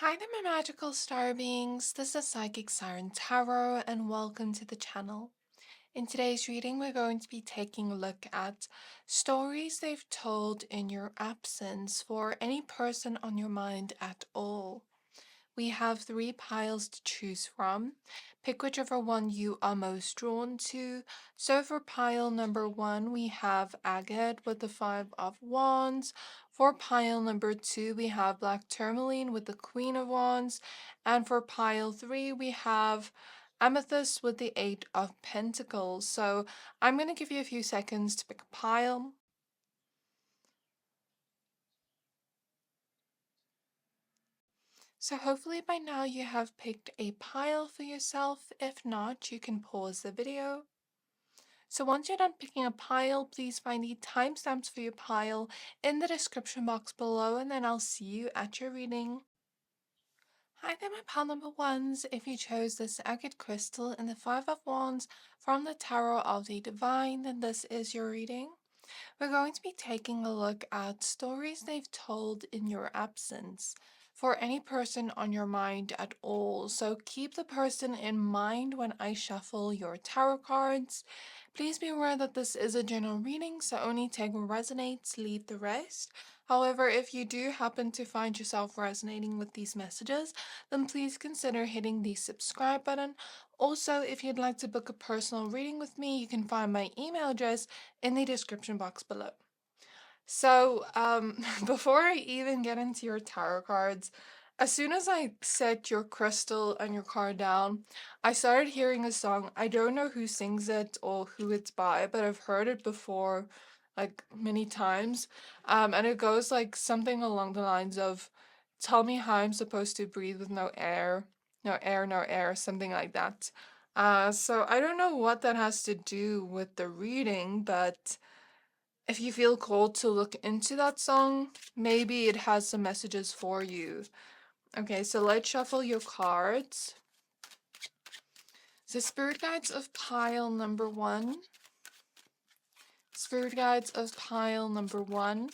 Hi there, my magical star beings. This is Psychic Siren Tarot, and welcome to the channel. In today's reading, we're going to be taking a look at stories they've told in your absence for any person on your mind at all. We have three piles to choose from. Pick whichever one you are most drawn to. So for pile number one, we have Agate with the Five of Wands. For pile number two, we have Black Tourmaline with the Queen of Wands. And for pile three, we have Amethyst with the Eight of Pentacles. So I'm going to give you a few seconds to pick a pile. So hopefully by now you have picked a pile for yourself. If not, you can pause the video. So once you're done picking a pile, please find the timestamps for your pile in the description box below, and then I'll see you at your reading. Hi there, my pile number ones. If you chose this agate crystal and the Five of Wands from the Tarot of the Divine, then this is your reading. We're going to be taking a look at stories they've told in your absence for any person on your mind at all. So keep the person in mind when I shuffle your tarot cards. Please be aware that this is a general reading, so only take what resonates, leave the rest. However, if you do happen to find yourself resonating with these messages, then please consider hitting the subscribe button. Also, if you'd like to book a personal reading with me, you can find my email address in the description box below. So, before I even get into your tarot cards, as soon as I set your crystal and your card down, I started hearing a song. I don't know who sings it or who it's by, but I've heard it before, like many times. And it goes like something along the lines of, "Tell me how I'm supposed to breathe with no air, no air, no air," something like that. So I don't know what that has to do with the reading, but if you feel called to look into that song, maybe it has some messages for you. Okay, so let's shuffle your cards. The Spirit Guides of pile number one. Spirit Guides of pile number one.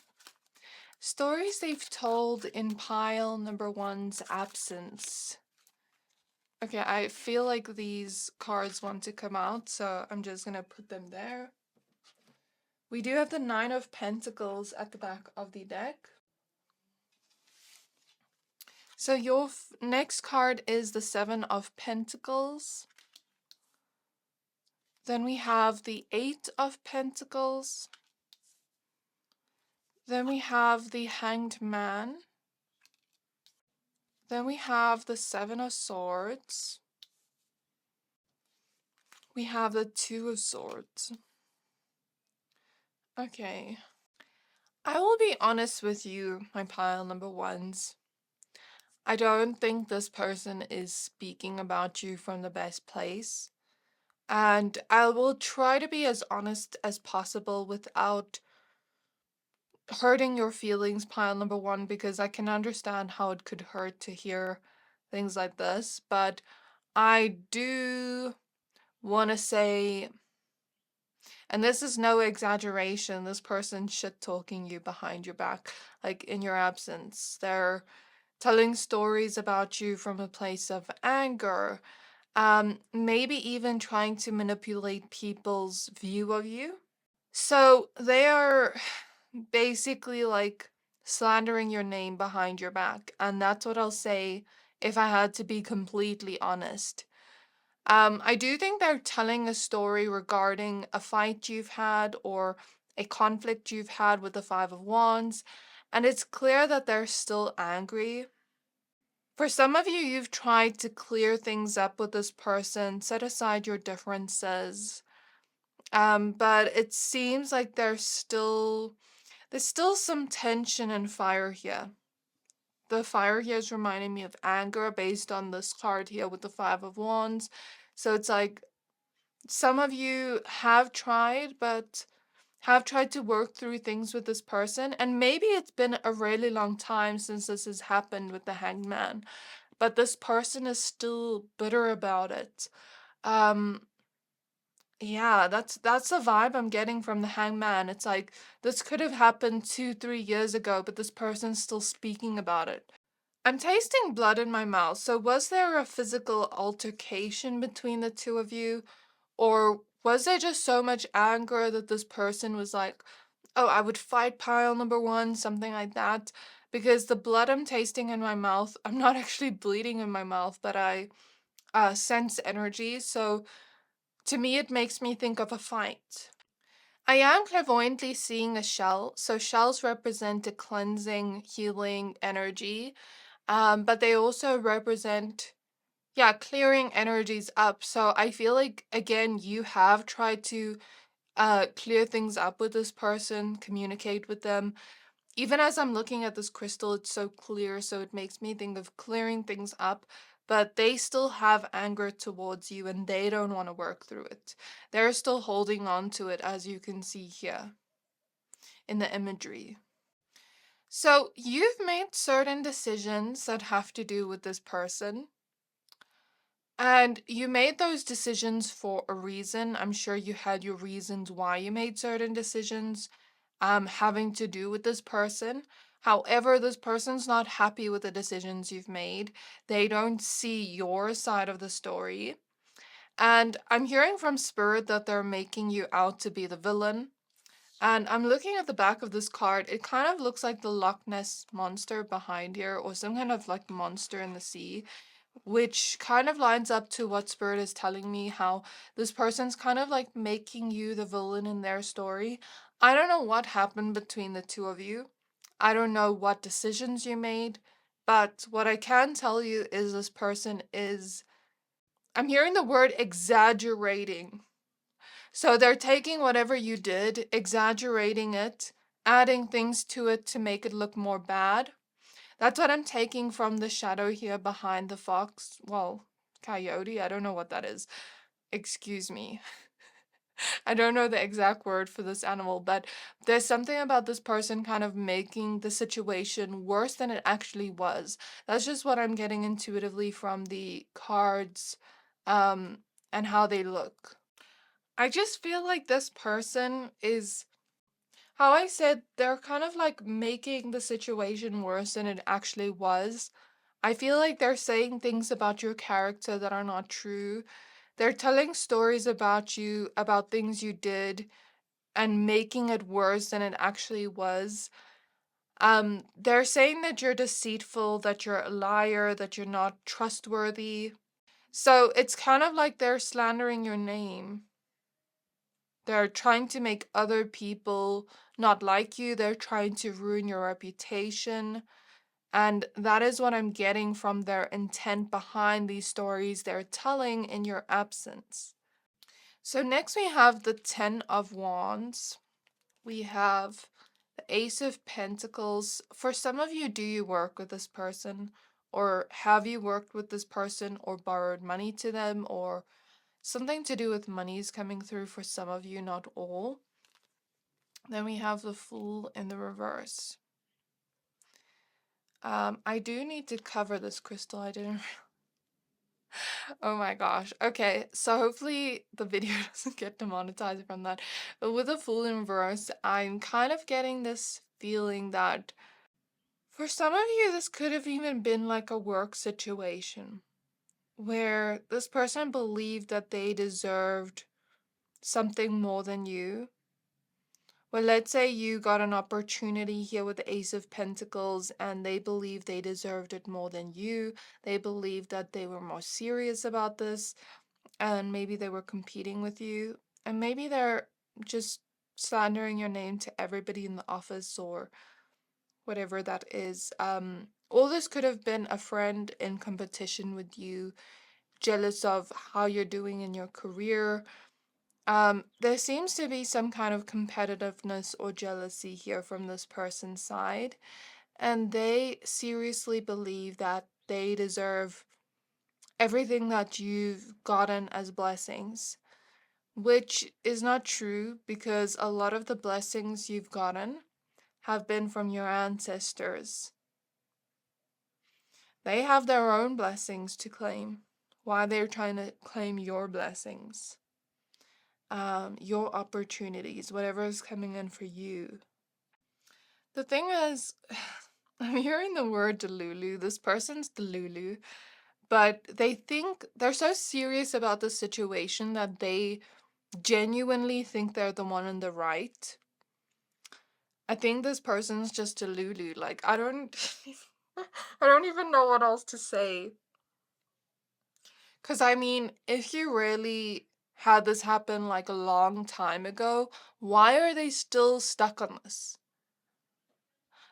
Stories they've told in pile number one's absence. Okay, I feel like these cards want to come out, so I'm just gonna put them there. We do have the Nine of Pentacles at the back of the deck. So your next card is the Seven of Pentacles. Then we have the Eight of Pentacles. Then we have the Hanged Man. Then we have the Seven of Swords. We have the Two of Swords. Okay. I will be honest with you, my pile number ones. I don't think this person is speaking about you from the best place. And I will try to be as honest as possible without hurting your feelings, pile number one, because I can understand how it could hurt to hear things like this. But I do want to say, and this is no exaggeration, this person shit talking you behind your back, like in your absence. They're telling stories about you from a place of anger, maybe even trying to manipulate people's view of you. So they are basically like slandering your name behind your back, and that's what I'll say if I had to be completely honest. I do think they're telling a story regarding a fight you've had or a conflict you've had with the Five of Wands, and it's clear that they're still angry. For some of you, you've tried to clear things up with this person, set aside your differences, but it seems like there's still some tension and fire here. The fire here is reminding me of anger based on this card here with the Five of Wands. So it's like some of you have tried, but have tried to work through things with this person. And maybe it's been a really long time since this has happened with the Hanged Man, but this person is still bitter about it. Yeah, that's the vibe I'm getting from the hangman. It's like this could have happened 2, 3 years ago, but this person's still speaking about it. I'm tasting blood in my mouth. So was there a physical altercation between the two of you? Or was there just so much anger that this person was like, oh, I would fight pile number one, something like that? Because the blood I'm tasting in my mouth, I'm not actually bleeding in my mouth, but I sense energy. So to me, it makes me think of a fight. I am clairvoyantly seeing a shell. So shells represent a cleansing, healing energy. But they also represent, yeah, clearing energies up. So I feel like, again, you have tried to clear things up with this person, communicate with them. Even as I'm looking at this crystal, it's so clear, so it makes me think of clearing things up. But they still have anger towards you and they don't want to work through it. They're still holding on to it, as you can see here in the imagery. So you've made certain decisions that have to do with this person. And you made those decisions for a reason. I'm sure you had your reasons why you made certain decisions, having to do with this person. However, this person's not happy with the decisions you've made. They don't see your side of the story. And I'm hearing from Spirit that they're making you out to be the villain. And I'm looking at the back of this card. It kind of looks like the Loch Ness monster behind here, or some kind of like monster in the sea, which kind of lines up to what Spirit is telling me, how this person's kind of like making you the villain in their story. I don't know what happened between the two of you. I don't know what decisions you made, but what I can tell you is this person is, I'm hearing the word exaggerating. So they're taking whatever you did, exaggerating it, adding things to it to make it look more bad. That's what I'm taking from the shadow here behind the fox. Well, coyote, I don't know what that is. Excuse me. I don't know the exact word for this animal, but there's something about this person kind of making the situation worse than it actually was. That's just what I'm getting intuitively from the cards, um, and how they look. I just feel like this person is, how I said, they're kind of like making the situation worse than it actually was. I feel like they're saying things about your character that are not true. They're telling stories about you, about things you did, and making it worse than it actually was. They're saying that you're deceitful, that you're a liar, that you're not trustworthy. So it's kind of like they're slandering your name. They're trying to make other people not like you. They're trying to ruin your reputation. And that is what I'm getting from their intent behind these stories they're telling in your absence. So next we have the Ten of Wands. We have the Ace of Pentacles. For some of you, do you work with this person? Or have you worked with this person or borrowed money to them? Or something to do with monies coming through for some of you, not all. Then we have the Fool in the reverse. I do need to cover this crystal. I didn't. Oh my gosh. Okay, so hopefully the video doesn't get demonetized from that. But with the Fool in reverse, I'm kind of getting this feeling that for some of you, this could have even been like a work situation where this person believed that they deserved something more than you. Well, let's say you got an opportunity here with the Ace of Pentacles and they believed they deserved it more than you. They believed that they were more serious about this and maybe they were competing with you. And maybe they're just slandering your name to everybody in the office or whatever that is. All this could have been a friend in competition with you, jealous of how you're doing in your career. There seems to be some kind of competitiveness or jealousy here from this person's side, and they seriously believe that they deserve everything that you've gotten as blessings, which is not true because a lot of the blessings you've gotten have been from your ancestors. They have their own blessings to claim. Why they're trying to claim your blessings, your opportunities, whatever is coming in for you. The thing is, I'm hearing the word Delulu. This person's Delulu, but they think they're so serious about the situation that they genuinely think they're the one in the right. I think this person's just Delulu. Like, I don't I don't even know what else to say. Cause I mean, if you really had this happen like a long time ago, why are they still stuck on this?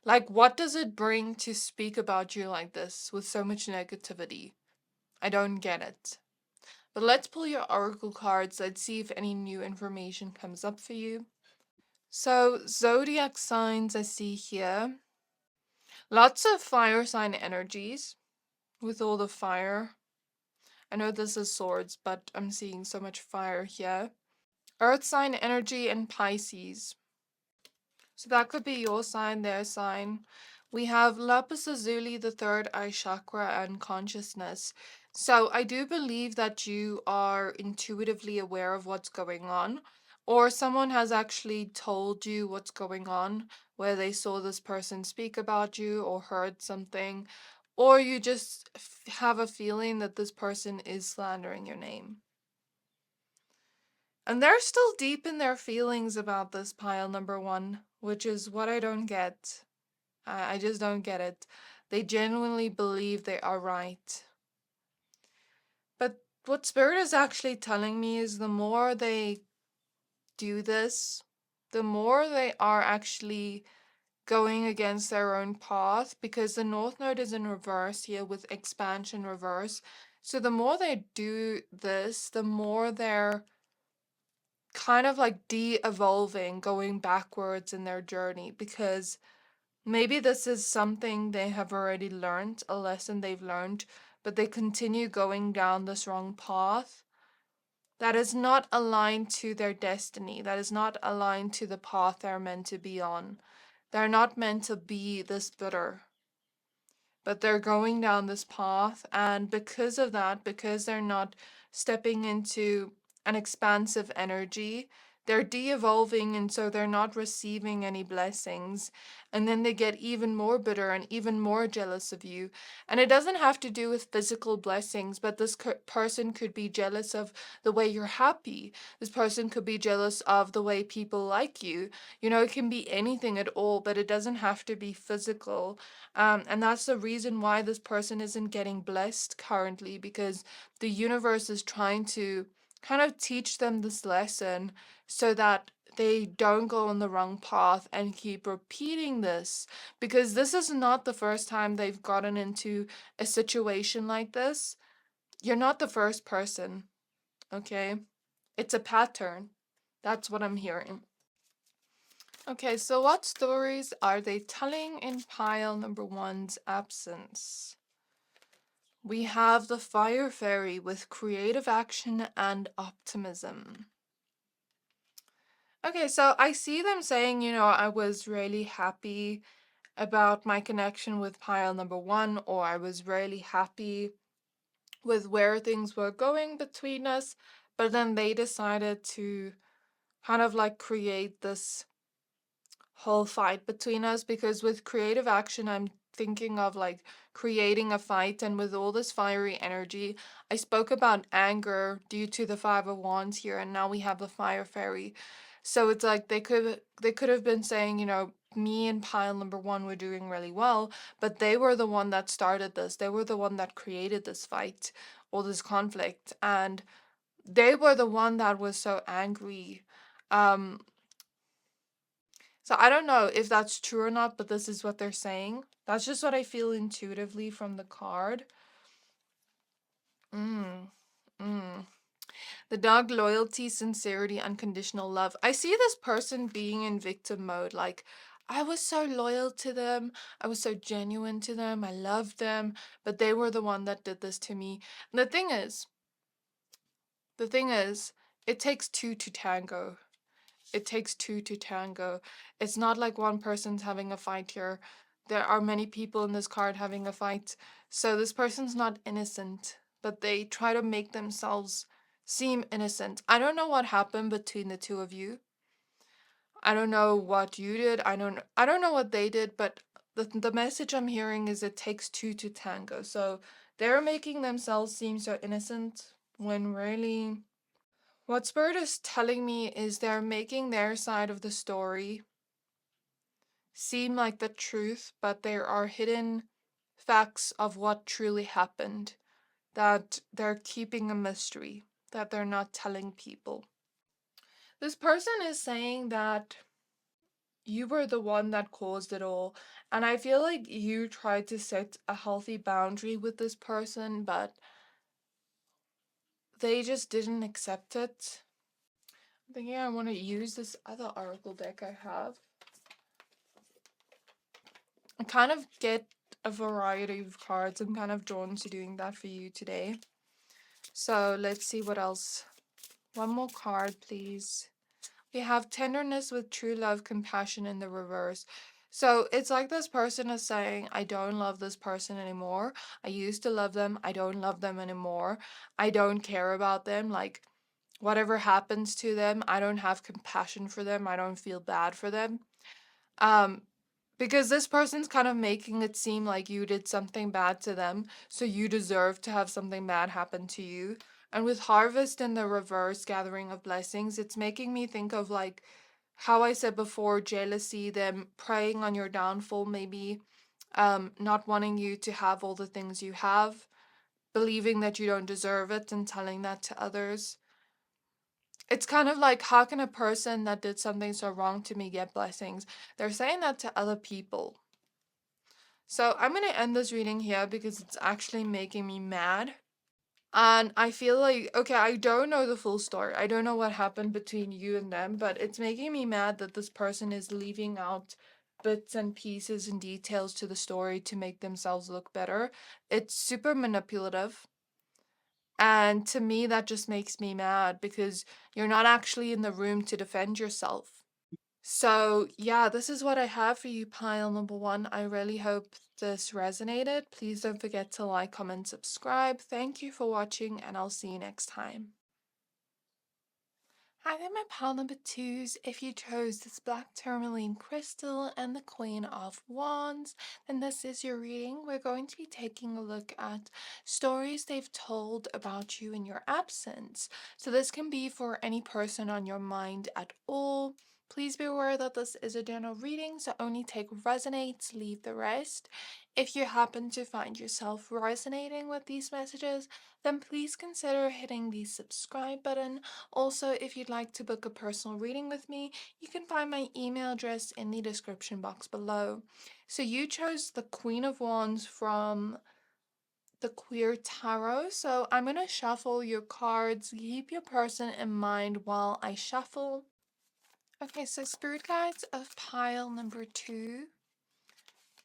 Like, what does it bring to speak about you like this with so much negativity? I don't get it. But let's pull your oracle cards. Let's see if any new information comes up for you. So, zodiac signs I see here. Lots of fire sign energies with all the fire. I know this is swords, but I'm seeing so much fire here. Earth sign energy and Pisces. So that could be your sign, their sign. We have lapis lazuli, the third eye chakra, and consciousness. So I do believe that you are intuitively aware of what's going on, or someone has actually told you what's going on, where they saw this person speak about you or heard something, or you just have a feeling that this person is slandering your name. And they're still deep in their feelings about this pile number one, which is what I don't get. I just don't get it. They genuinely believe they are right. But what Spirit is actually telling me is the more they do this, the more they are actually going against their own path, because the North Node is in reverse here with expansion reverse. So the more they do this, the more they're kind of like de-evolving, going backwards in their journey, because maybe this is something they have already learned, a lesson they've learned, but they continue going down this wrong path that is not aligned to their destiny, that is not aligned to the path they're meant to be on. They're not meant to be this bitter, but they're going down this path, and because of that, because they're not stepping into an expansive energy, they're de-evolving, and so they're not receiving any blessings, and then they get even more bitter and even more jealous of you. And it doesn't have to do with physical blessings, but this person could be jealous of the way you're happy. This person could be jealous of the way people like you. You know, it can be anything at all, but it doesn't have to be physical. And that's the reason why this person isn't getting blessed currently, because the universe is trying to kind of teach them this lesson so that they don't go on the wrong path and keep repeating this, because this is not the first time they've gotten into a situation like this. You're not the first person, okay? It's a pattern. That's what I'm hearing. Okay, so what stories are they telling in pile number one's absence? We have the Fire Fairy with creative action and optimism. Okay, so I see them saying, I was really happy about my connection with pile number one, or I was really happy with where things were going between us, but then they decided to kind of like create this whole fight between us, because with creative action I'm thinking of like creating a fight, and with all this fiery energy, I spoke about anger due to the Five of Wands here, and now we have the Fire Fairy. So it's like they could have been saying, me and pile number one were doing really well, but they were the one that started this. They were the one that created this fight or this conflict, and they were the one that was so angry. um so I don't know if that's true or not, but this is what they're saying. That's just what I feel intuitively from the card. Mm. Mm. The dog, loyalty, sincerity, unconditional love. I see this person being in victim mode. Like, I was so loyal to them. I was so genuine to them. I loved them, but they were the one that did this to me. And the thing is, it takes two to tango. It takes two to tango. It's not like one person's having a fight here. There are many people in this card having a fight. So this person's not innocent, but they try to make themselves seem innocent. I don't know what happened between the two of you. I don't know what you did. I don't know what they did, but the message I'm hearing is it takes two to tango. So they're making themselves seem so innocent when really what Spirit is telling me is they're making their side of the story seem like the truth, but there are hidden facts of what truly happened that they're keeping a mystery, that they're not telling people. This person is saying that you were the one that caused it all, and I feel like you tried to set a healthy boundary with this person, but they just didn't accept it. I'm thinking I want to use this other oracle deck I have. I kind of get a variety of cards. I'm kind of drawn to doing that for you today. So let's see what else. One more card, please. We have tenderness with true love, compassion in the reverse. So it's like this person is saying, I don't love this person anymore. I used to love them. I don't love them anymore. I don't care about them. Like, whatever happens to them, I don't have compassion for them. I don't feel bad for them. Um, because this person's kind of making it seem like you did something bad to them, so you deserve to have something bad happen to you. And with harvest and the reverse gathering of blessings, it's making me think of like how I said before, jealousy, them preying on your downfall, maybe not wanting you to have all the things you have, believing that you don't deserve it and telling that to others. It's kind of like, how can a person that did something so wrong to me get blessings? They're saying that to other people. So I'm going to end this reading here because it's actually making me mad. And I feel like, okay, I don't know the full story. I don't know what happened between you and them, but it's making me mad that this person is leaving out bits and pieces and details to the story to make themselves look better. It's super manipulative. And to me, that just makes me mad because you're not actually in the room to defend yourself. So, yeah, this is what I have for you, pile number one. I really hope this resonated. Please don't forget to like, comment, subscribe. Thank you for watching, and I'll see you next time. Hi there, my pile number twos. If you chose this black tourmaline crystal and the Queen of Wands, then this is your reading. We're going to be taking a look at stories they've told about you in your absence. So this can be for any person on your mind at all. Please be aware that this is a general reading, so only take what resonates, leave the rest. If you happen to find yourself resonating with these messages, then please consider hitting the subscribe button. Also, if you'd like to book a personal reading with me, you can find my email address in the description box below. So you chose the Queen of Wands from the Queer Tarot. So I'm going to shuffle your cards. Keep your person in mind while I shuffle. Okay, so Spirit Guides of pile number two.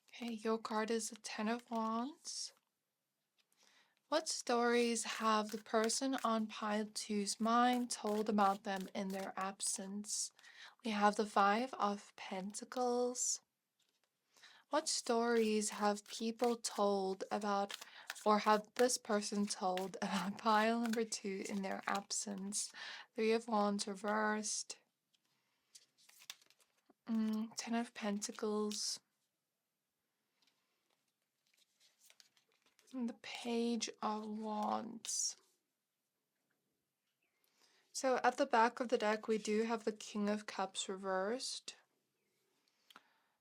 Okay, your card is the Ten of Wands. What stories have the person on pile two's mind told about them in their absence? We have the Five of Pentacles. What stories have people told about, or have this person told about pile number two in their absence? Three of Wands reversed. Ten of Pentacles. And the Page of Wands. So at the back of the deck, we do have the King of Cups reversed.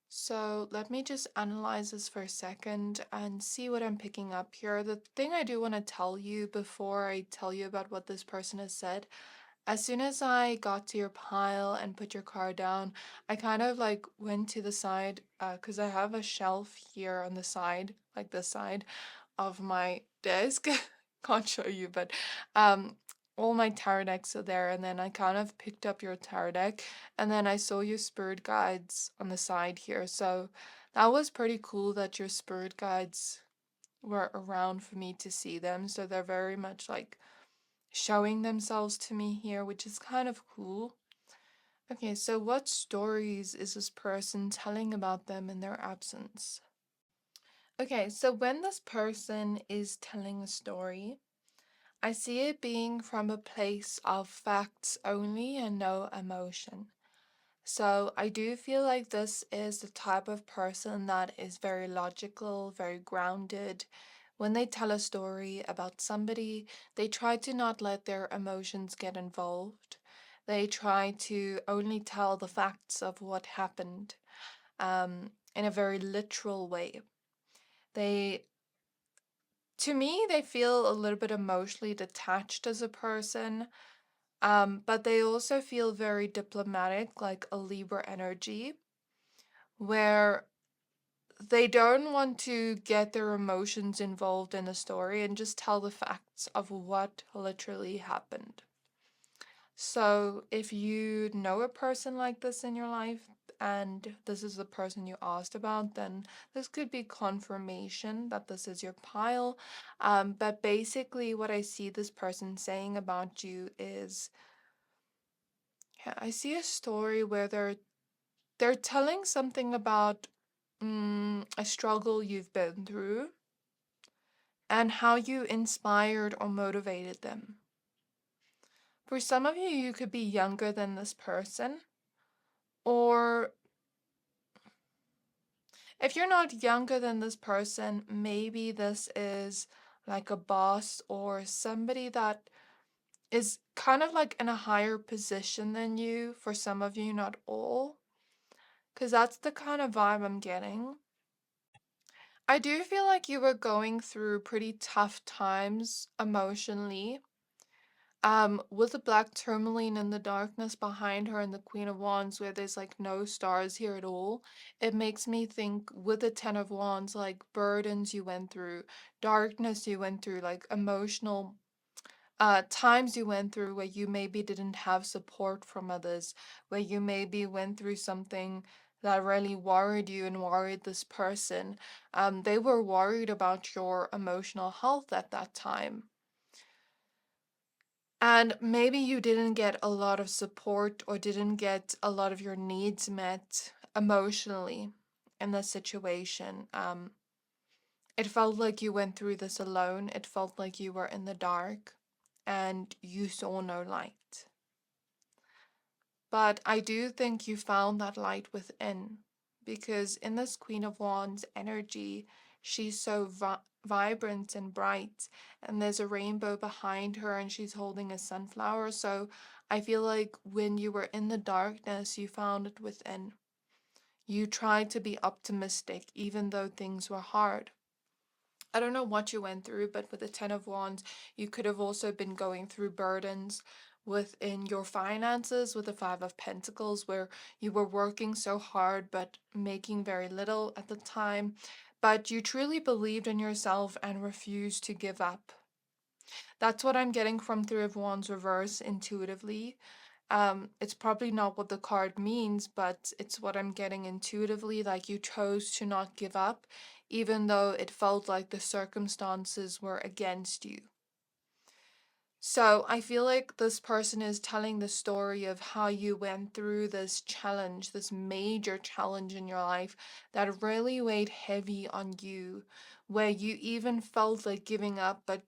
So let me just analyze this for a second and see what I'm picking up here. The thing I do want to tell you before I tell you about what this person has said, as soon as I got to your pile and put your card down, I kind of like went to the side because I have a shelf here on the side, like this side of my desk. Can't show you, but all my tarot decks are there, and then I kind of picked up your tarot deck, and then I saw your spirit guides on the side here. So that was pretty cool that your spirit guides were around for me to see them. So they're very much like showing themselves to me here, which is kind of cool. Okay, so what stories is this person telling about them in their absence? Okay, so when this person is telling a story, I see it being from a place of facts only and no emotion. So I do feel like this is the type of person that is very logical, very grounded. When they tell a story about somebody, they try to not let their emotions get involved. They try to only tell the facts of what happened in a very literal way. They, to me, they feel a little bit emotionally detached as a person, but they also feel very diplomatic, like a Libra energy, where they don't want to get their emotions involved in a story and just tell the facts of what literally happened. So, if you know a person like this in your life and this is the person you asked about, then this could be confirmation that this is your pile. But basically, what I see this person saying about you is, yeah, I see a story where they're telling something about a struggle you've been through and how you inspired or motivated them. For some of you, you could be younger than this person, or if you're not younger than this person, maybe this is like a boss or somebody that is kind of like in a higher position than you, for some of you, not all, because that's the kind of vibe I'm getting. I do feel like you were going through pretty tough times emotionally. With the black tourmaline and the darkness behind her and the Queen of Wands, where there's like no stars here at all, it makes me think with the Ten of Wands, like burdens you went through, darkness you went through, like emotional times you went through where you maybe didn't have support from others, where you maybe went through something that really worried you and worried this person. They were worried about your emotional health at that time. And maybe you didn't get a lot of support or didn't get a lot of your needs met emotionally in this situation. It felt like you went through this alone. It felt like you were in the dark and you saw no light. But I do think you found that light within, because in this Queen of Wands energy, she's so vibrant and bright, and there's a rainbow behind her, and she's holding a sunflower. So I feel like when you were in the darkness, you found it within. You tried to be optimistic, even though things were hard. I don't know what you went through, but with the Ten of Wands, you could have also been going through burdens within your finances with the Five of Pentacles, where you were working so hard but making very little at the time. But you truly believed in yourself and refused to give up. That's what I'm getting from Three of Wands reverse intuitively. It's probably not what the card means, but it's what I'm getting intuitively. Like you chose to not give up, even though it felt like the circumstances were against you. So I feel like this person is telling the story of how you went through this challenge, this major challenge in your life that really weighed heavy on you, where you even felt like giving up, but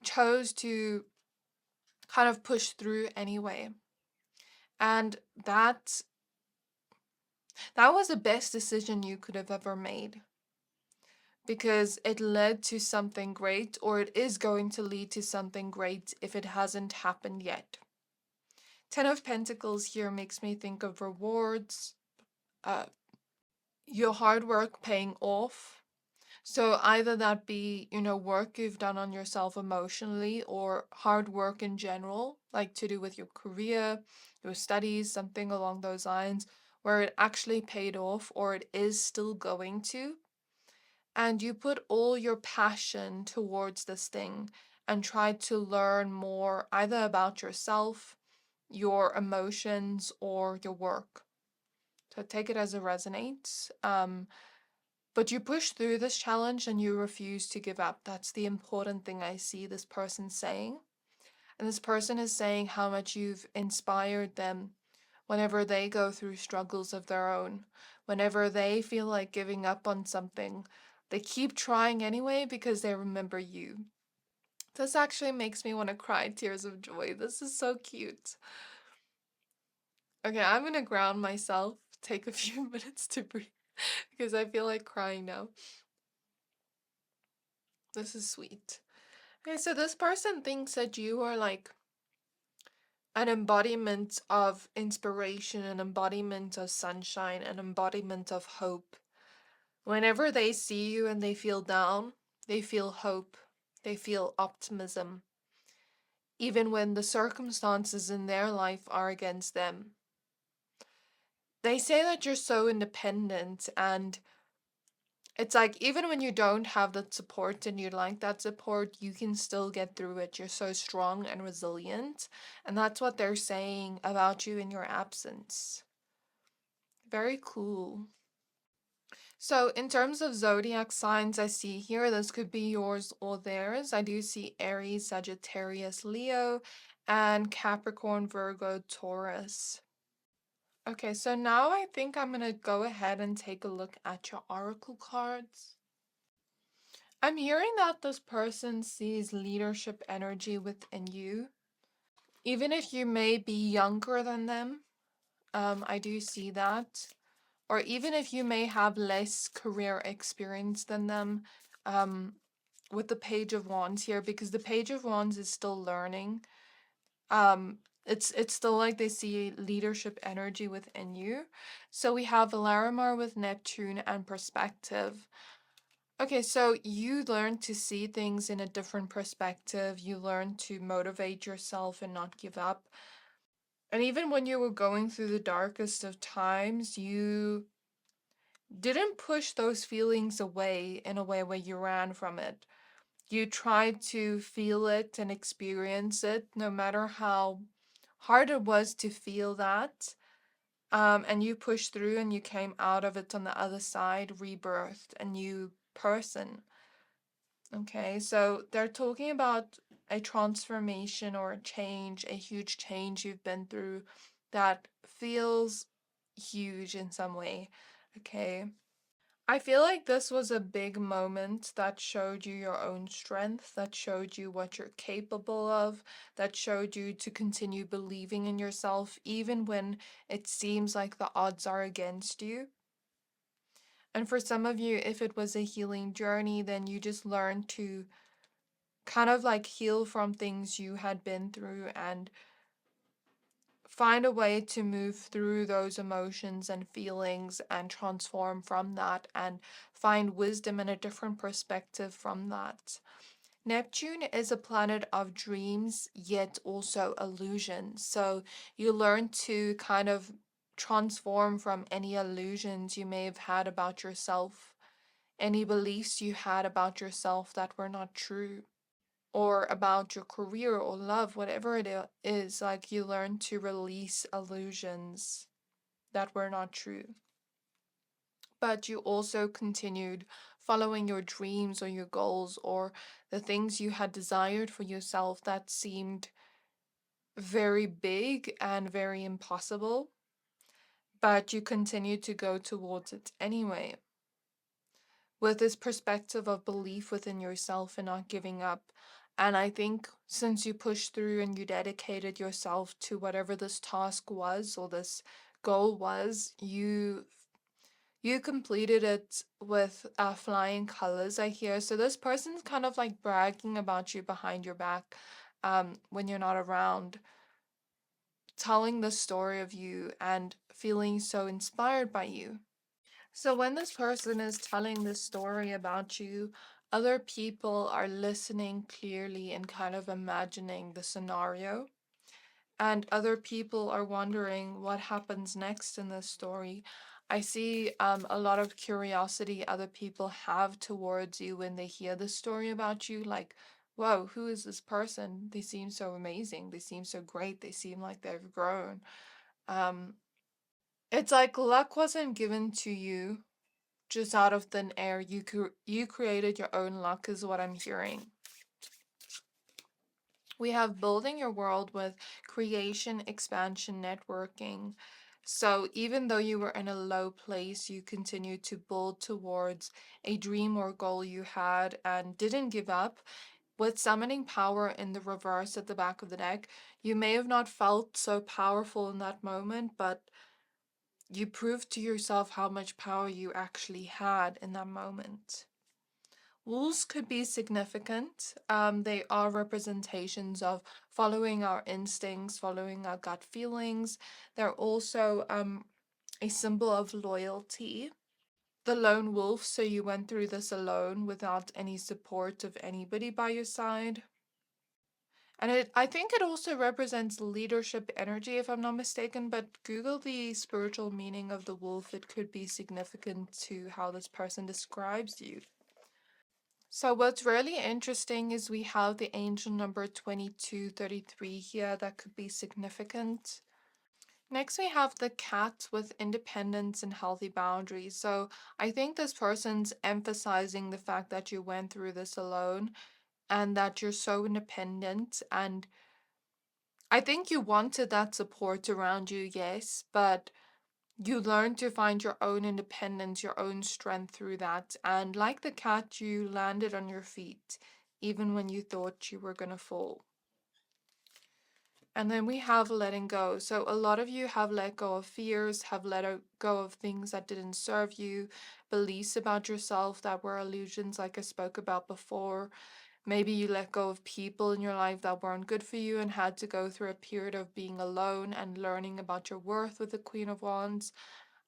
chose to kind of push through anyway. And that was the best decision you could have ever made, because it led to something great, or it is going to lead to something great if it hasn't happened yet. Ten of Pentacles here makes me think of rewards, uh, your hard work paying off. So either that be, work you've done on yourself emotionally or hard work in general, like to do with your career, your studies, something along those lines, where it actually paid off or it is still going to. And you put all your passion towards this thing and try to learn more either about yourself, your emotions, or your work. So take it as it resonates. But you push through this challenge and you refuse to give up. That's the important thing I see this person saying. And this person is saying how much you've inspired them whenever they go through struggles of their own, whenever they feel like giving up on something. They keep trying anyway because they remember you. This actually makes me want to cry tears of joy. This is so cute. Okay, I'm gonna ground myself, take a few minutes to breathe because I feel like crying now. This is sweet. Okay, so this person thinks that you are like an embodiment of inspiration, an embodiment of sunshine, an embodiment of hope. Whenever they see you and they feel down, they feel hope, they feel optimism, even when the circumstances in their life are against them. They say that you're so independent, and it's like even when you don't have that support and you like that support, you can still get through it. You're so strong and resilient, and that's what they're saying about you in your absence. Very cool. So, in terms of zodiac signs, I see here this could be yours or theirs. I do see Aries, Sagittarius, Leo, and Capricorn, Virgo, Taurus. Okay, so now I think I'm going to go ahead and take a look at your oracle cards. I'm hearing that this person sees leadership energy within you. Even if you may be younger than them, I do see that. Or even if you may have less career experience than them, um, with the Page of Wands here, because the Page of Wands is still learning. It's still like they see leadership energy within you. So we have Larimar with Neptune and perspective. Okay, so you learn to see things in a different perspective. You learn to motivate yourself and not give up. And even when you were going through the darkest of times, you didn't push those feelings away in a way where you ran from it. You tried to feel it and experience it, no matter how hard it was to feel that. And you pushed through and you came out of it on the other side, rebirthed, a new person. Okay, so they're talking about a transformation or a change, a huge change you've been through that feels huge in some way. Okay. I feel like this was a big moment that showed you your own strength, that showed you what you're capable of, that showed you to continue believing in yourself, even when it seems like the odds are against you. And for some of you, if it was a healing journey, then you just learned to kind of like heal from things you had been through and find a way to move through those emotions and feelings and transform from that and find wisdom and a different perspective from that. Neptune is a planet of dreams, yet also illusion. So you learn to kind of transform from any illusions you may have had about yourself, any beliefs you had about yourself that were not true, or about your career or love, whatever it is, like you learn to release illusions that were not true. But you also continued following your dreams or your goals or the things you had desired for yourself that seemed very big and very impossible, but you continued to go towards it anyway, with this perspective of belief within yourself and not giving up. And I think since you pushed through and you dedicated yourself to whatever this task was or this goal was, you completed it with flying colors, I hear. So this person's kind of like bragging about you behind your back, when you're not around, telling the story of you and feeling so inspired by you. So when this person is telling this story about you, other people are listening clearly and kind of imagining the scenario. And other people are wondering what happens next in this story. I see a lot of curiosity other people have towards you when they hear the story about you. Like, whoa, who is this person? They seem so amazing. They seem so great. They seem like they've grown. Um, it's like luck wasn't given to you just out of thin air. You created your own luck, is what I'm hearing. We have building your world with creation, expansion, networking. So even though you were in a low place, you continued to build towards a dream or goal you had and didn't give up. With summoning power in the reverse at the back of the deck, you may have not felt so powerful in that moment, but you proved to yourself how much power you actually had in that moment. Wolves could be significant. They are representations of following our instincts, following our gut feelings. They're also a symbol of loyalty. The lone wolf, so you went through this alone without any support of anybody by your side. And I think it also represents leadership energy, if I'm not mistaken, but Google the spiritual meaning of the wolf. It could be significant to how this person describes you. So what's really interesting is we have the angel number 2233 here that could be significant. Next, we have the cat with independence and healthy boundaries. So I think this person's emphasizing the fact that you went through this alone and that you're so independent. And I think you wanted that support around you, yes, but you learned to find your own independence, your own strength through that. And like the cat, you landed on your feet, even when you thought you were going to fall. And then we have letting go. So a lot of you have let go of fears, have let go of things that didn't serve you, beliefs about yourself that were illusions, like I spoke about before. Maybe you let go of people in your life that weren't good for you and had to go through a period of being alone and learning about your worth with the Queen of Wands.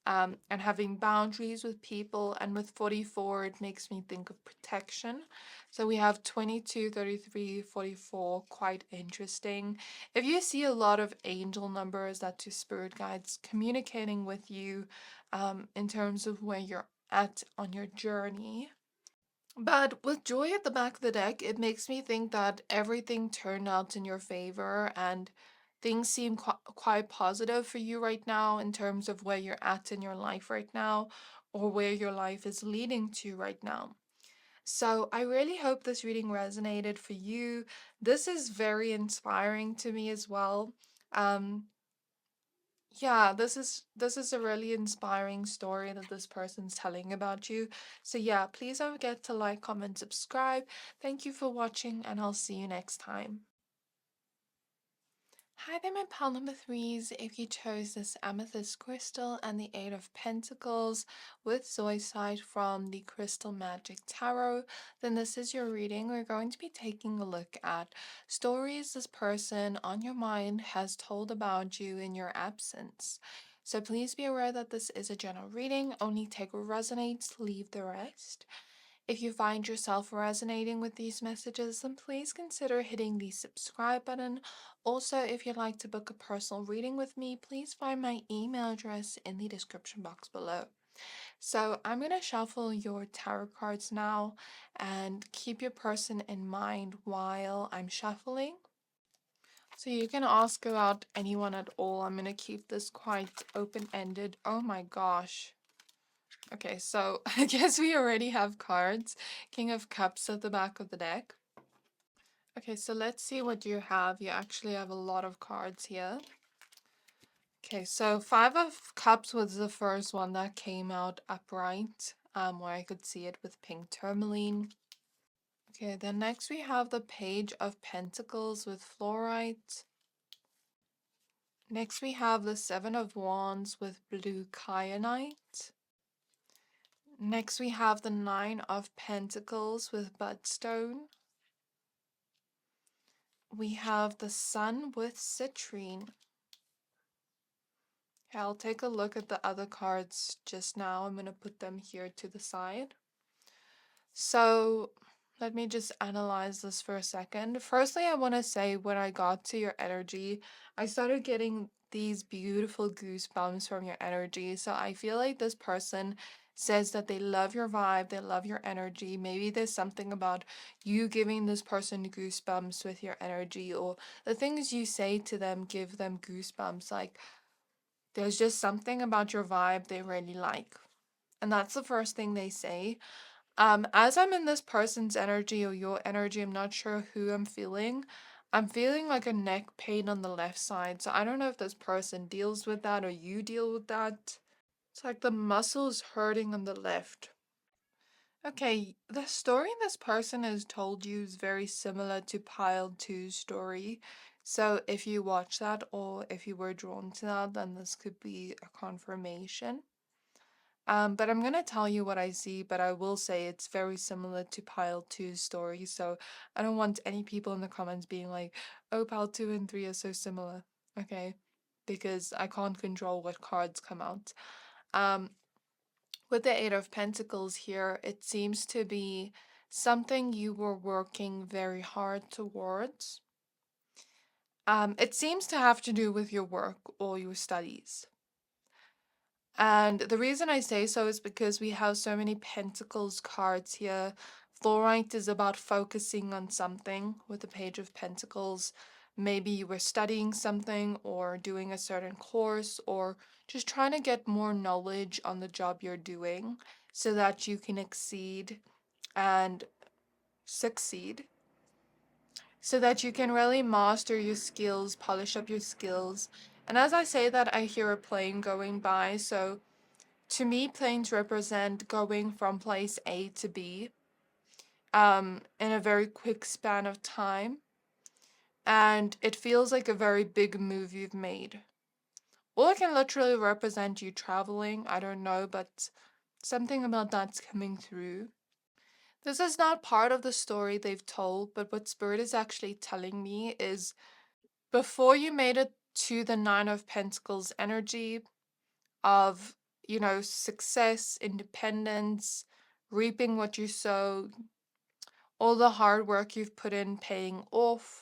And having boundaries with people. And with 44, it makes me think of protection. So we have 22, 33, 44, quite interesting. If you see a lot of angel numbers, that's your spirit guides communicating with you in terms of where you're at on your journey. But with joy at the back of the deck, it makes me think that everything turned out in your favor and things seem quite positive for you right now in terms of where you're at in your life right now or where your life is leading to right now. So I really hope this reading resonated for you. This is very inspiring to me as well. Um, yeah, this is a really inspiring story that this person's telling about you. So yeah, please don't forget to like, comment, subscribe. Thank you for watching, and I'll see you next time. Hi there, my pal number threes. If you chose this amethyst crystal and the Eight of Pentacles with Zoisite from the Crystal Magic Tarot, then this is your reading. We're going to be taking a look at stories this person on your mind has told about you in your absence. So please be aware that this is a general reading. Only take what resonates, leave the rest. If you find yourself resonating with these messages, then please consider hitting the subscribe button. Also, if you'd like to book a personal reading with me, please find my email address in the description box below. So I'm going to shuffle your tarot cards now and keep your person in mind while I'm shuffling. So you can ask about anyone at all. I'm going to keep this quite open-ended. Oh my gosh. Okay, so I guess we already have cards. King of Cups at the back of the deck. Okay, so let's see what you have. You actually have a lot of cards here. Okay, so Five of Cups was the first one that came out upright, where I could see it with pink tourmaline. Okay, then next we have the Page of Pentacles with fluorite. Next we have the Seven of Wands with blue kyanite. Next we have the Nine of Pentacles with Budstone. We have the Sun with Citrine. Okay, I'll take a look at the other cards just now. I'm going to put them here to the side. So let me just analyze this for a second. Firstly, I want to say when I got to your energy, I started getting these beautiful goosebumps from your energy. So I feel like this person says that they love your vibe, they love your energy. Maybe there's something about you giving this person goosebumps with your energy, or the things you say to them give them goosebumps. Like there's just something about your vibe they really like. And that's the first thing they say. As I'm in this person's energy or your energy, I'm not sure who I'm feeling. I'm feeling like a neck pain on the left side. So I don't know if this person deals with that or you deal with that. It's like the muscles hurting on the left. Okay, the story this person has told you is very similar to Pile Two's story. So if you watch that or if you were drawn to that, then this could be a confirmation. But I'm gonna tell you what I see, but I will say it's very similar to Pile Two's story. So I don't want any people in the comments being like, oh, Pile 2 and 3 are so similar. Okay. Because I can't control what cards come out. Um, with the Eight of Pentacles here, it seems to be something you were working very hard towards. It seems to have to do with your work or your studies. And the reason I say so is because we have so many Pentacles cards here. Fluorite is about focusing on something with the Page of Pentacles. Maybe you were studying something or doing a certain course or just trying to get more knowledge on the job you're doing so that you can exceed and succeed. So that you can really master your skills, polish up your skills. And as I say that, I hear a plane going by. So to me, planes represent going from place A to B in a very quick span of time. And it feels like a very big move you've made. Or it can literally represent you traveling. I don't know, but something about that's coming through. This is not part of the story they've told, but what Spirit is actually telling me is before you made it to the Nine of Pentacles energy of, success, independence, reaping what you sow, all the hard work you've put in paying off.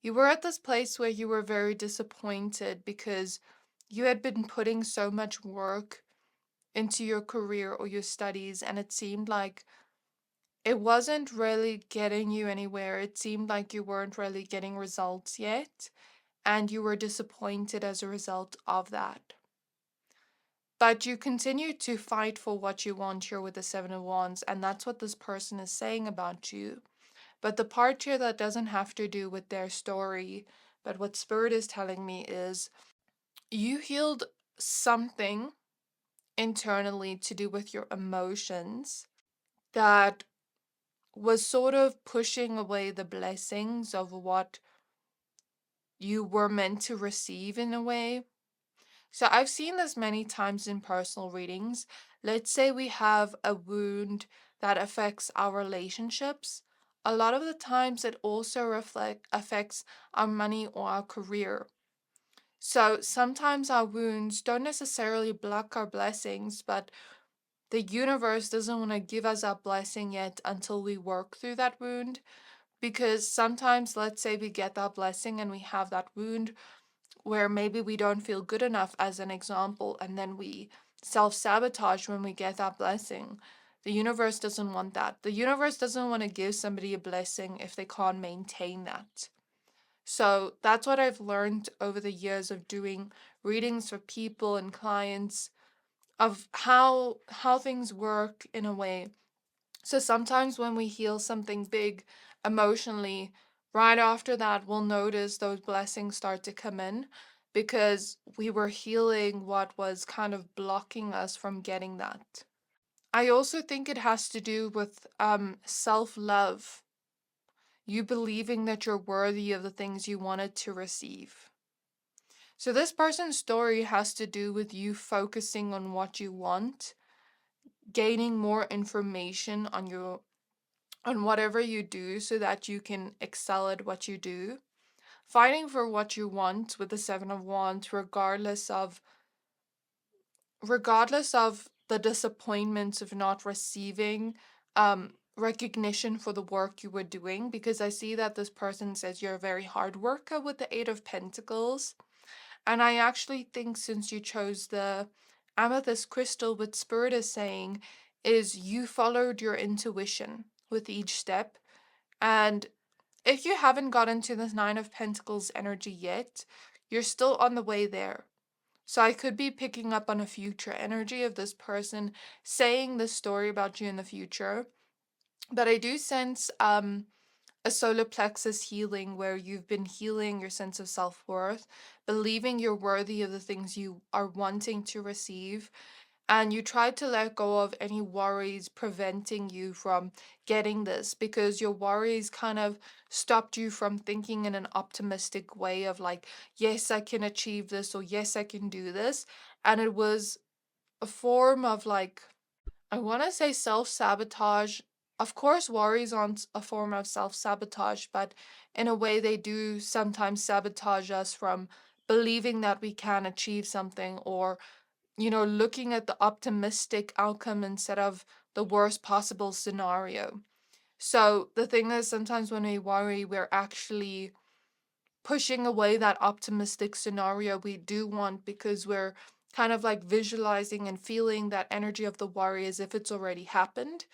You were at this place where you were very disappointed because you had been putting so much work into your career or your studies, and it seemed like it wasn't really getting you anywhere. It seemed like you weren't really getting results yet, and you were disappointed as a result of that. But you continue to fight for what you want here with the Seven of Wands, and that's what this person is saying about you. But the part here that doesn't have to do with their story, but what Spirit is telling me is you healed something internally to do with your emotions that was sort of pushing away the blessings of what you were meant to receive in a way. So I've seen this many times in personal readings. Let's say we have a wound that affects our relationships. A lot of the times it also affects our money or our career. So sometimes our wounds don't necessarily block our blessings, but the universe doesn't want to give us our blessing yet until we work through that wound. Because sometimes, let's say we get that blessing and we have that wound, where maybe we don't feel good enough, as an example, and then we self sabotage when we get that blessing. The universe doesn't want that. The universe doesn't want to give somebody a blessing if they can't maintain that. So that's what I've learned over the years of doing readings for people and clients of how things work in a way. So sometimes when we heal something big emotionally, right after that, we'll notice those blessings start to come in because we were healing what was kind of blocking us from getting that. I also think it has to do with self-love, you believing that you're worthy of the things you wanted to receive. So this person's story has to do with you focusing on what you want, gaining more information on whatever you do so that you can excel at what you do. Fighting for what you want with the Seven of Wands, regardless of the disappointments of not receiving recognition for the work you were doing, because I see that this person says you're a very hard worker with the Eight of Pentacles. And I actually think since you chose the Amethyst crystal, what Spirit is saying is you followed your intuition with each step. And if you haven't gotten to this Nine of Pentacles energy yet, you're still on the way there. So I could be picking up on a future energy of this person saying this story about you in the future. But I do sense a solar plexus healing where you've been healing your sense of self-worth, believing you're worthy of the things you are wanting to receive, and you try to let go of any worries preventing you from getting this, because your worries kind of stopped you from thinking in an optimistic way of like, yes, I can achieve this, or yes, I can do this. And it was a form of like, I want to say self-sabotage. Of course, worries aren't a form of self-sabotage, but in a way they do sometimes sabotage us from believing that we can achieve something, or looking at the optimistic outcome instead of the worst possible scenario. So the thing is, sometimes when we worry, we're actually pushing away that optimistic scenario we do want, because we're kind of like visualizing and feeling that energy of the worry as if it's already happened.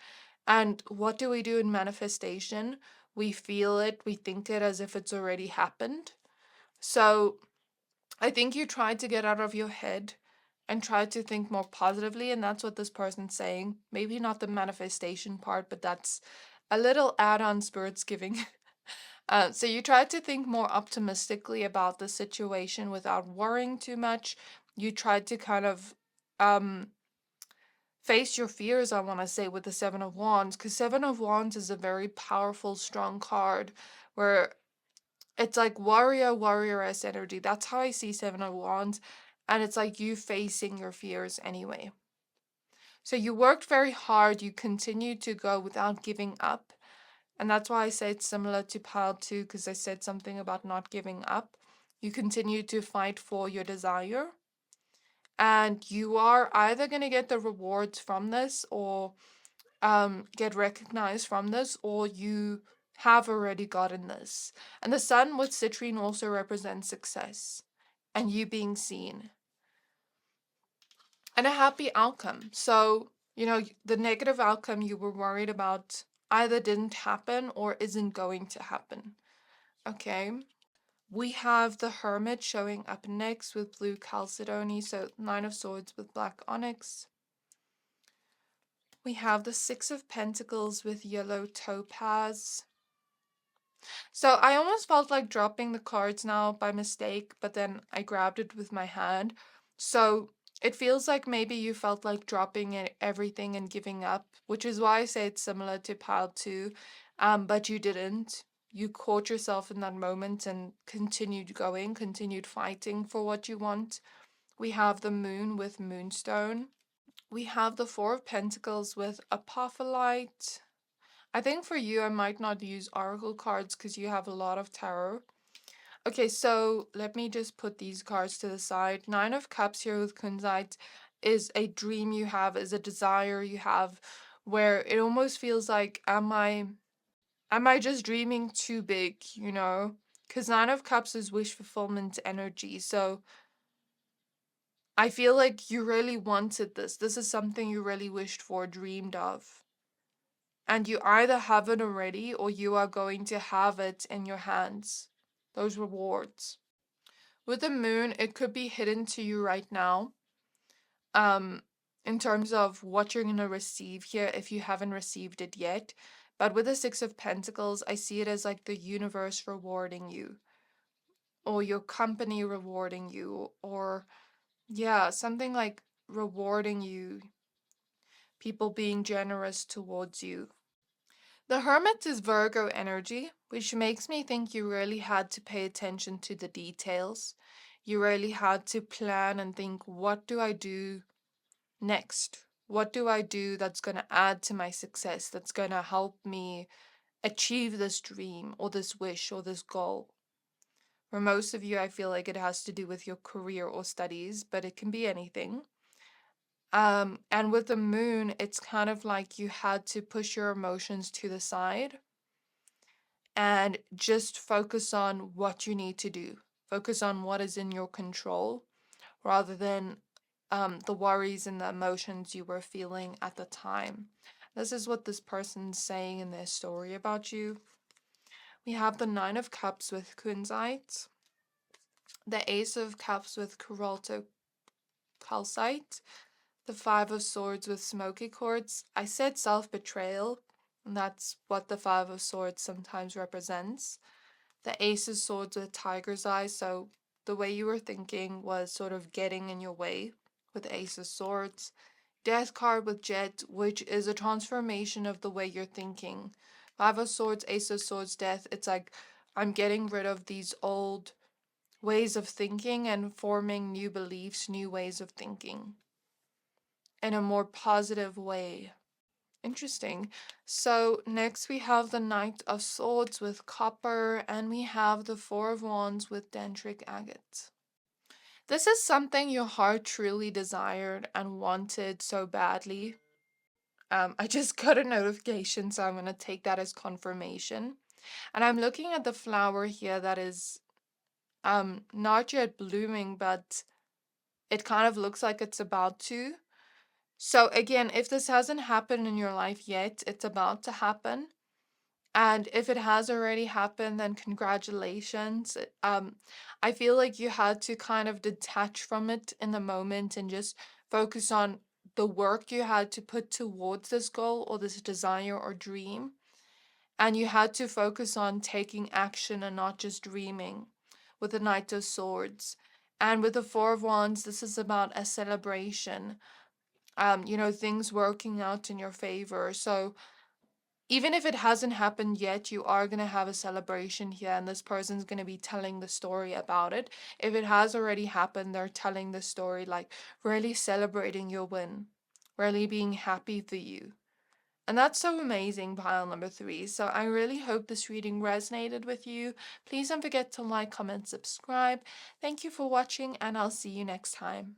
And what do we do in manifestation? We feel it, we think it as if it's already happened. So I think you try to get out of your head and try to think more positively, and that's what this person's saying. Maybe not the manifestation part, but that's a little add-on spirits giving. So you try to think more optimistically about the situation without worrying too much. You try to kind of um face your fears, I want to say, with the Seven of Wands, because Seven of Wands is a very powerful, strong card where it's like warrioress energy. That's how I see Seven of Wands. And it's like you facing your fears anyway. So you worked very hard. You continued to go without giving up. And that's why I say it's similar to pile two, because I said something about not giving up. You continue to fight for your desire. And you are either going to get the rewards from this, or get recognized from this, or you have already gotten this. And the sun with citrine also represents success and you being seen and a happy outcome. So, the negative outcome you were worried about either didn't happen or isn't going to happen. Okay. We have the Hermit showing up next with blue chalcedony, so Nine of Swords with black onyx. We have the Six of Pentacles with yellow topaz. So I almost felt like dropping the cards now by mistake, but then I grabbed it with my hand. So it feels like maybe you felt like dropping everything and giving up, which is why I say it's similar to pile two, but you didn't. You caught yourself in that moment and continued going, continued fighting for what you want. We have the Moon with Moonstone. We have the Four of Pentacles with Apophyllite. I think for you, I might not use oracle cards because you have a lot of tarot. Okay, so let me just put these cards to the side. Nine of Cups here with Kunzite is a dream you have, is a desire you have, where it almost feels like, am I just dreaming too big, Because Nine of Cups is wish fulfillment energy. So I feel like you really wanted this. This is something you really wished for, dreamed of. And you either have it already or you are going to have it in your hands. Those rewards. With the Moon, it could be hidden to you right now. In terms of what you're going to receive here if you haven't received it yet. But with the Six of Pentacles, I see it as like the universe rewarding you, or your company rewarding you, or yeah, something like rewarding you, people being generous towards you. The Hermit is Virgo energy, which makes me think you really had to pay attention to the details. You really had to plan and think, what do I do next? What do I do that's going to add to my success, that's going to help me achieve this dream or this wish or this goal? For most of you, I feel like it has to do with your career or studies, but it can be anything. And with the Moon, it's kind of like you had to push your emotions to the side and just focus on what you need to do. Focus on what is in your control rather than the worries and the emotions you were feeling at the time. This is what this person's saying in their story about you. We have the Nine of Cups with Kunzite, the Ace of Cups with calcite, the Five of Swords with Smoky Quartz. I said self-betrayal, and that's what the Five of Swords sometimes represents. The Ace of Swords with Tiger's Eye, so the way you were thinking was sort of getting in your way with the Ace of Swords. Death card with Jet, which is a transformation of the way you're thinking. Five of Swords, Ace of Swords, Death. It's like I'm getting rid of these old ways of thinking and forming new beliefs, new ways of thinking in a more positive way. Interesting. So next we have the Knight of Swords with Copper, and we have the Four of Wands with Dendric Agate. This is something your heart truly desired and wanted so badly. I just got a notification, so I'm going to take that as confirmation. And I'm looking at the flower here that is not yet blooming, but it kind of looks like it's about to. So again, if this hasn't happened in your life yet, it's about to happen. And if it has already happened, then congratulations. I feel like you had to kind of detach from it in the moment and just focus on the work you had to put towards this goal or this desire or dream. And you had to focus on taking action and not just dreaming with the Knight of Swords. And with the Four of Wands, this is about a celebration. Things working out in your favor. So even if it hasn't happened yet, you are going to have a celebration here, and this person's going to be telling the story about it. If it has already happened, they're telling the story, like really celebrating your win, really being happy for you. And that's so amazing, pile number 3. So I really hope this reading resonated with you. Please don't forget to like, comment, subscribe. Thank you for watching, and I'll see you next time.